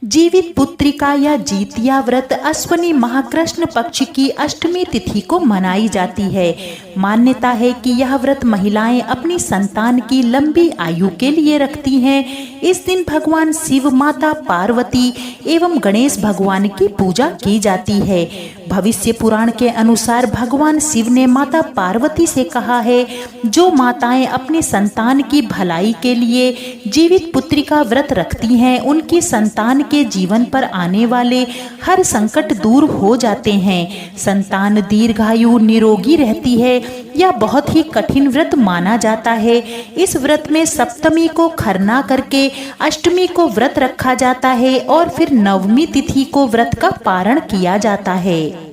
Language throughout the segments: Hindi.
जीवित पुत्रिका या जीतिया व्रत अश्विनी महाकृष्ण पक्ष की अष्टमी तिथि को मनाई जाती है। मान्यता है कि यह व्रत महिलाएं अपनी संतान की लंबी आयु के लिए रखती हैं। इस दिन भगवान शिव, माता पार्वती एवं गणेश भगवान की पूजा की जाती है। भविष्य पुराण के अनुसार भगवान शिव ने माता पार्वती से कहा है, जो माताएं अपनी संतान की भलाई के लिए जीवित पुत्रिका व्रत रखती हैं, उनकी संतान के जीवन पर आने वाले हर संकट दूर हो जाते हैं। संतान दीर्घायु निरोगी रहती है। यह बहुत ही कठिन व्रत माना जाता है। इस व्रत में सप्तमी को खरना करके अष्टमी को व्रत रखा जाता है और फिर नवमी तिथि को व्रत का पारण किया जाता है।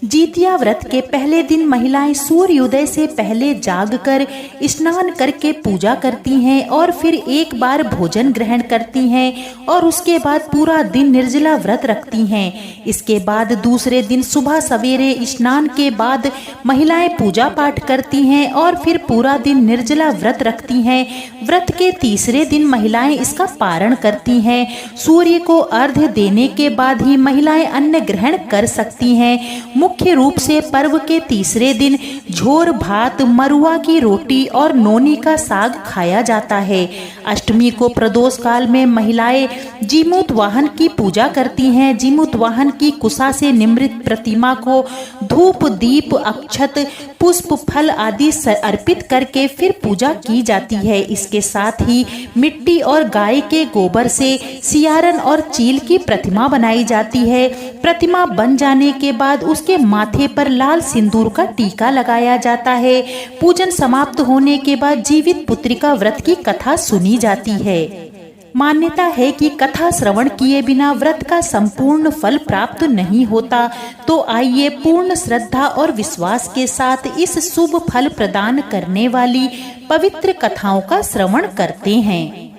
जीतिया व्रत के पहले दिन महिलाएं सूर्योदय से पहले जागकर स्नान करके पूजा करती हैं और फिर एक बार भोजन ग्रहण करती हैं और उसके बाद पूरा दिन निर्जला व्रत रखती हैं। इसके बाद दूसरे दिन सुबह सवेरे स्नान के बाद महिलाएं पूजा पाठ करती हैं और फिर पूरा दिन निर्जला व्रत रखती हैं। व्रत के तीसरे दिन महिलाएं इसका पारण करती हैं। सूर्य को अर्घ्य देने के बाद ही महिलाएं अन्न ग्रहण कर सकती हैं। मुख्य रूप से पर्व के तीसरे दिन झोर भात, मरुआ की रोटी और नोनी का साग खाया जाता है। अष्टमी को प्रदोष काल में महिलाएं जीमूत वाहन की पूजा करती हैं। जीमूत वाहन की कुशा से निर्मित प्रतिमा को धूप, दीप, अक्षत, पुष्प, फल आदि अर्पित करके फिर पूजा की जाती है। इसके साथ ही मिट्टी और गाय के गोबर से सियारन और चील की प्रतिमा बनाई जाती है। प्रतिमा बन जाने के बाद उसके माथे पर लाल सिंदूर का टीका लगाया जाता है। पूजन समाप्त होने के बाद जीवित पुत्रिका व्रत की कथा सुनी जाती है। मान्यता है कि कथा श्रवण किए बिना व्रत का संपूर्ण फल प्राप्त नहीं होता। तो आइए पूर्ण श्रद्धा और विश्वास के साथ इस शुभ फल प्रदान करने वाली पवित्र कथाओं का श्रवण करते हैं।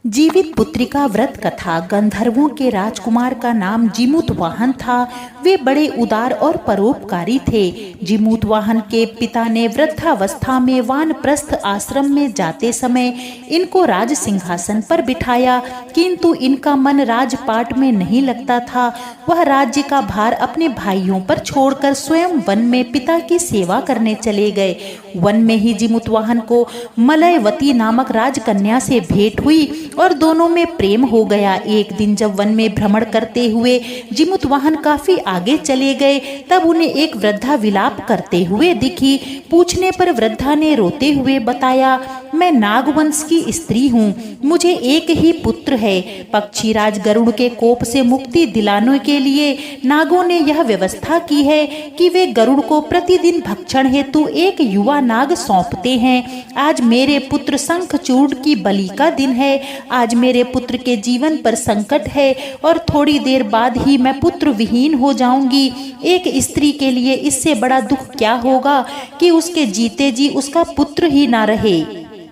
जीवित पुत्रिका व्रत कथा। गंधर्वों के राजकुमार का नाम जीमूत वाहन था। वे बड़े उदार और परोपकारी थे। जीमूत वाहन के पिता ने वृद्धावस्था में वानप्रस्थ आश्रम में जाते समय इनको राज सिंहासन पर बिठाया, किंतु इनका मन राजपाट में नहीं लगता था। वह राज्य का भार अपने भाइयों पर छोड़कर स्वयं वन में पिता की सेवा करने चले गए। वन में ही जीमूत वाहन को मलयवती नामक राजकन्या से भेंट हुई और दोनों में प्रेम हो गया। एक दिन जब वन में भ्रमण करते हुए जीमूत वाहन काफी आगे चले गए, तब उन्हें एक वृद्धा विलाप करते हुए दिखी। पूछने पर वृद्धा ने रोते हुए बताया, मैं नागवंश की स्त्री हूँ, मुझे एक ही पुत्र है। पक्षीराज गरुड़ के कोप से मुक्ति दिलाने के लिए नागों ने यह व्यवस्था की है कि वे गरुड़ को प्रतिदिन भक्षण हेतु एक युवा नाग सौंपते हैं। आज मेरे पुत्र शंखचूड़ की बलि का दिन है। आज मेरे पुत्र के जीवन पर संकट है और थोड़ी देर बाद ही मैं पुत्र विहीन हो जाऊंगी। एक स्त्री के लिए इससे बड़ा दुख क्या होगा कि उसके जीते जी उसका पुत्र ही ना रहे।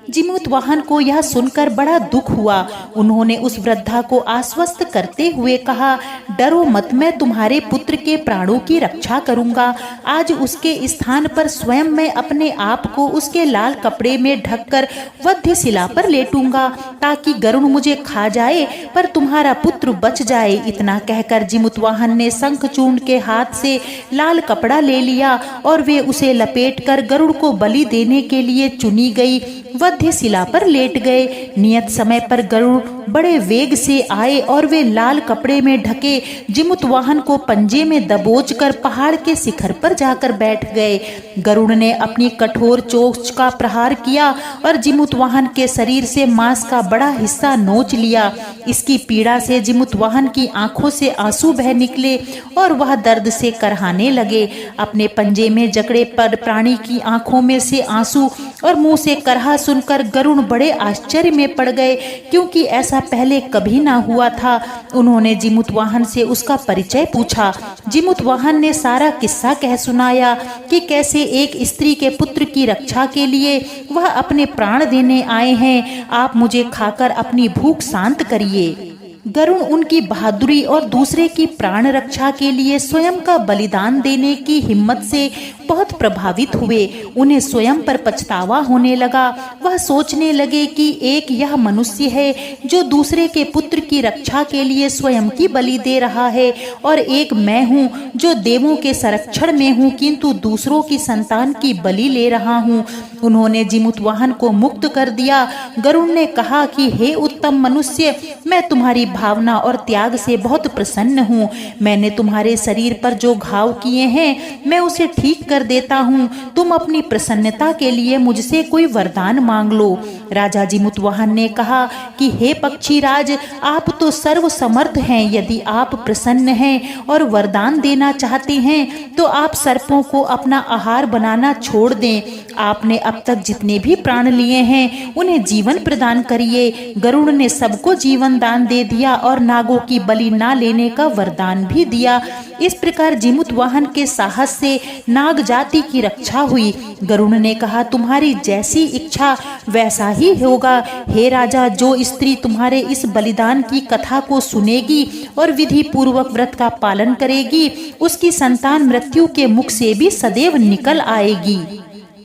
जीमूत वाहन को यह सुनकर बड़ा दुख हुआ। उन्होंने उस वृद्धा को आश्वस्त करते हुए कहा, डरो मत, मैं तुम्हारे पुत्र के प्राणों की रक्षा करूंगा। आज उसके स्थान पर स्वयं मैं अपने आप को उसके लाल कपड़े में ढककर वध्यशिला पर लेटूंगा, ताकि गरुड़ मुझे खा जाए पर तुम्हारा पुत्र बच जाए। इतना कहकर जीमूत वाहन ने शंखचूड़ के हाथ से लाल कपड़ा ले लिया और वे उसे लपेटकर गरुड़ को बलि देने के लिए चुनी गई वध्यशिला पर लेट गए। नियत समय पर गरुड़ बड़े वेग से आए और वे लाल कपड़े में ढके जीमूत वाहन को पंजे में दबोचकर पहाड़ के शिखर पर जाकर बैठ गए। गरुड़ ने अपनी कठोर चोंच का प्रहार किया और जीमूत वाहन के शरीर से मांस का बड़ा हिस्सा नोच लिया। इसकी पीड़ा से जीमूत वाहन की आंखों से आंसू बह निकले और वह दर्द से करहाने लगे। अपने पंजे में जकड़े पर प्राणी की आंखों में से आंसू और मुंह से करहा सुनकर गरुड़ बड़े आश्चर्य में पड़ गए, क्योंकि ऐसा पहले कभी ना हुआ था। उन्होंने जीमूत वाहन से उसका परिचय पूछा। जीमूत वाहन ने सारा किस्सा कह सुनाया कि कैसे एक स्त्री के पुत्र की रक्षा के लिए वह अपने प्राण देने आए हैं। आप मुझे खाकर अपनी भूख शांत करिए। गरुड़ उनकी बहादुरी और दूसरे की प्राण रक्षा के लिए स्वयं का बलिदान देने की हिम्मत से बहुत प्रभावित हुए। उन्हें स्वयं पर पछतावा होने लगा। वह सोचने लगे कि एक यह मनुष्य है जो दूसरे के पुत्र की रक्षा के लिए स्वयं की बलि दे रहा है, और एक मैं हूँ जो देवों के संरक्षण में हूँ किंतु दूसरों की संतान की बलि ले रहा हूँ। उन्होंने जिमूतवाहन को मुक्त कर दिया। गरुड़ ने कहा कि हे उत्तम मनुष्य, मैं तुम्हारी भावना और त्याग से बहुत प्रसन्न हूँ। मैंने तुम्हारे शरीर पर जो घाव किए हैं मैं उसे ठीक कर देता हूँ। तुम अपनी प्रसन्नता के लिए मुझसे कोई वरदान मांग लो। राजा जिमूतवाहन ने कहा कि हे पक्षीराज, आप तो सर्व समर्थ हैं। यदि आप प्रसन्न हैं और वरदान देना चाहते हैं तो आप सर्पों को अपना आहार बनाना छोड़ दें। आपने अब तक जितने भी प्राण लिए हैं उन्हें जीवन प्रदान करिए। गरुड़ ने सबको जीवन दान दे दिया और नागों की बलि ना लेने का वरदान भी दिया। इस प्रकार जिमूतवाहन के साहस से नाग जाति की रक्षा हुई। गरुड़ ने कहा, तुम्हारी जैसी इच्छा वैसा ही होगा। हे राजा, जो स्त्री तुम्हारे इस बलिदान की कथा को सुनेगी और विधि पूर्वक व्रत का पालन करेगी, उसकी संतान मृत्यु के मुख से भी सदैव निकल आएगी।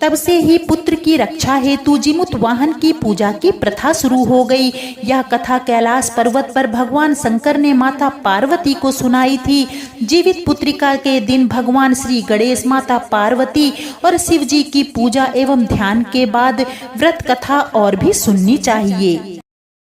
तब से ही पुत्र की रक्षा हेतु जिमूतवाहन की पूजा की प्रथा शुरू हो गई। यह कथा कैलाश पर्वत पर भगवान शंकर ने माता पार्वती को सुनाई थी। जीवित पुत्रिका के दिन भगवान श्री गणेश, माता पार्वती और शिव जी की पूजा एवं ध्यान के बाद व्रत कथा और भी सुननी चाहिए।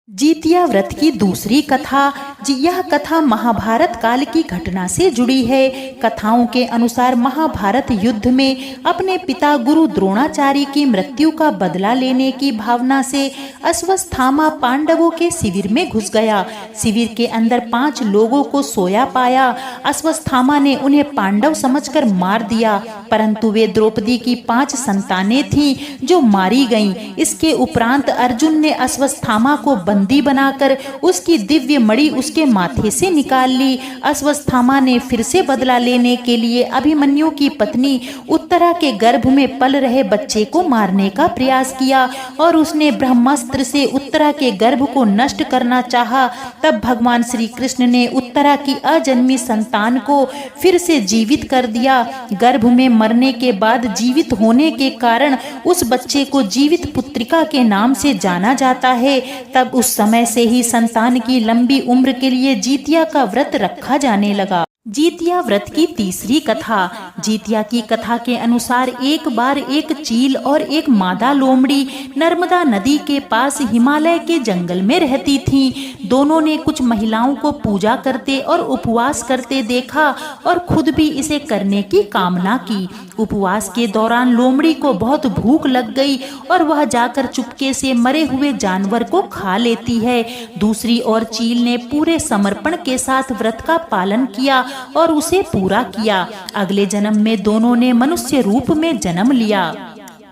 जितिया व्रत की दूसरी कथा। यह कथा महाभारत काल की घटना से जुड़ी है। कथाओं के अनुसार महाभारत युद्ध में अपने पिता गुरु द्रोणाचार्य की मृत्यु का बदला लेने की भावना से अश्वत्थामा पांडवों के शिविर में घुस गया। शिविर के अंदर 5 लोगों को सोया पाया। अश्वत्थामा ने उन्हें पांडव समझकर मार दिया, परंतु वे द्रौपदी की 5 संतानें थीं जो मारी गईं। इसके उपरांत अर्जुन ने अश्वत्थामा को बंदी बनाकर उसकी दिव्य मणि उसके माथे से निकाल ली। अश्वत्थामा ने फिर से बदला लेने के लिए अभिमन्यु की पत्नी उत्तरा के गर्भ में पल रहे बच्चे को मारने का प्रयास किया और उसने ब्रह्मास्त्र से उत्तरा के गर्भ को नष्ट करना चाहा। तब भगवान श्री कृष्ण ने उत्तरा की अजन्मी संतान को फिर से जीवित कर दिया। गर्भ में मरने के बाद जीवित होने के कारण उस बच्चे को जीवित पुत्रिका के नाम से जाना जाता है। तब उस समय से ही संतान की लंबी उम्र के लिए जितिया का व्रत रखा जाने लगा। जितिया व्रत की तीसरी कथा। जितिया की कथा के अनुसार एक बार एक चील और एक मादा लोमड़ी नर्मदा नदी के पास हिमालय के जंगल में रहती थीं। दोनों ने कुछ महिलाओं को पूजा करते और उपवास करते देखा और खुद भी इसे करने की कामना की। उपवास के दौरान लोमड़ी को बहुत भूख लग गई और वह जाकर चुपके से मरे हुए जानवर को खा लेती है। दूसरी ओर चील ने पूरे समर्पण के साथ व्रत का पालन किया और उसे पूरा किया। अगले जन्म में दोनों ने मनुष्य रूप में जन्म लिया।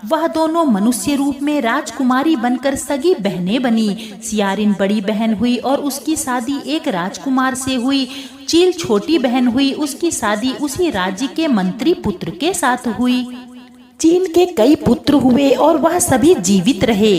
वह दोनों मनुष्य रूप में राजकुमारी बनकर सगी बहनें बनी। सियारिन बड़ी बहन हुई और उसकी शादी एक राजकुमार से हुई। चील छोटी बहन हुई, उसकी शादी उसी राज्य के मंत्री पुत्र के साथ हुई। चील के कई पुत्र हुए और वह सभी जीवित रहे,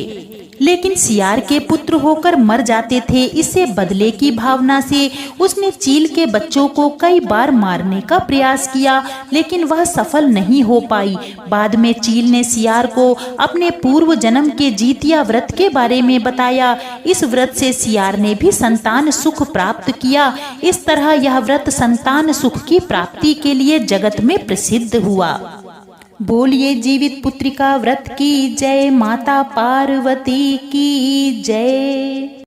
लेकिन सियार के पुत्र होकर मर जाते थे। इससे बदले की भावना से उसने चील के बच्चों को कई बार मारने का प्रयास किया, लेकिन वह सफल नहीं हो पाई। बाद में चील ने सियार को अपने पूर्व जन्म के जितिया व्रत के बारे में बताया। इस व्रत से सियार ने भी संतान सुख प्राप्त किया। इस तरह यह व्रत संतान सुख की प्राप्ति के लिए जगत में प्रसिद्ध हुआ। बोलिए जीवित पुत्रिका व्रत की जय, माता पार्वती की जय।